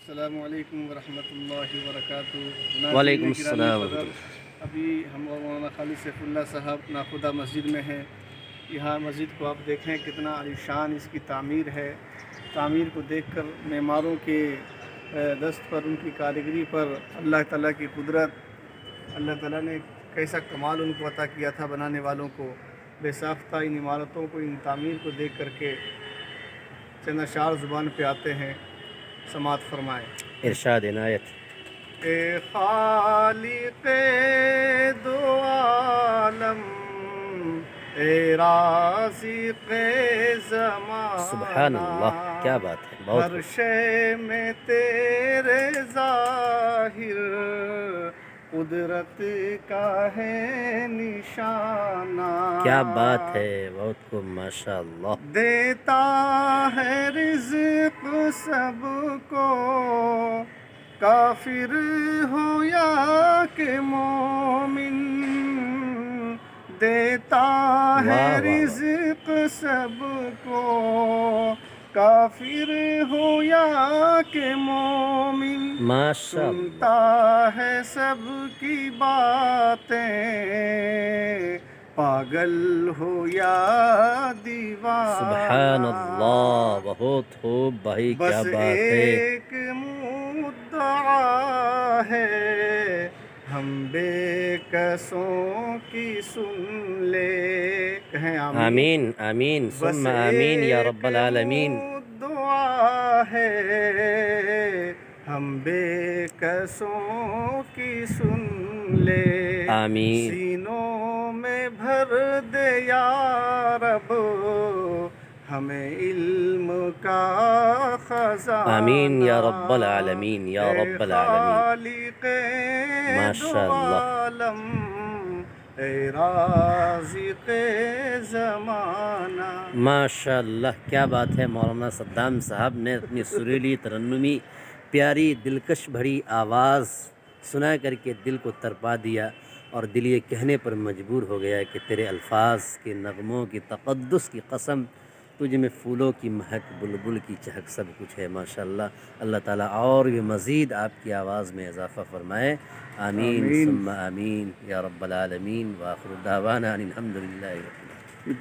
السلام علیکم ورحمۃ اللہ وبرکاتہ۔ وعلیکم ناظرین گرامی السلام قدر، ورحمۃ اللہ۔ ابھی ہم اور مولانا خالد سیف اللہ صاحب ناخدا مسجد میں ہیں۔ یہاں مسجد کو آپ دیکھیں کتنا عالیشان اس کی تعمیر ہے۔ تعمیر کو دیکھ کر معماروں کے دست پر، ان کی کاریگری پر اللہ تعالیٰ کی قدرت، اللہ تعالیٰ نے کیسا کمال ان کو عطا کیا تھا بنانے والوں کو۔ بے ساختہ ان عمارتوں کو، ان تعمیر کو دیکھ کر کے چند اشعار زبان پہ آتے ہیں، سماعت فرمائیں۔ ارشاد عنایت۔ اے خالق دو عالم، اے رازق زمانہ، سبحان اللہ، کیا بات ہے، بہت ہر شے میں تیرے ظاہر قدرت کا ہے نشانہ۔ کیا بات ہے، بہت خوب، ماشاء اللہ۔ دیتا ہے رزق سب کو، کافر ہو یا کہ مومن، دیتا ہے واہ واہ واہ، رزق سب کو، کافر ہو یا کہ مومن، ماشاء اللہ، سنتا ہے سب کی باتیں، پاگل ہو یا دیوانہ، سبحان اللہ، بہت خوب بھائی، کیا بس بات ہے۔ ایک مدعا ہے، ہم بے کسوں کی سن لے، کہیں آمین۔ آمین آمین بس ثم آمین یا رب ایک العالمین۔ دعا ہے، ہم بے کسوں کی سن لے، آمین سینوں میں بھر دے یا رب ہمیں علم کا خزانہ، آمین یا رب العالمین یا اے رب العالمین، خالق دو ماشاء اللہ، عالم، اے رازق زمانہ۔ ماشاء اللہ، کیا بات ہے۔ مولانا صدام صاحب نے اپنی سریلی ترنمی، پیاری دلکش بھری آواز سنا کر کے دل کو ترپا دیا، اور دل یہ کہنے پر مجبور ہو گیا کہ تیرے الفاظ کے نغموں کی تقدس کی قسم، تجھ میں پھولوں کی مہک، بلبل کی چہک، سب کچھ ہے، ماشاءاللہ۔ اللہ تعالیٰ اور بھی مزید آپ کی آواز میں اضافہ فرمائے، آمین ثم آمین یا رب العالمین، وآخر دعوانا ان الحمد للہ رب العالمین۔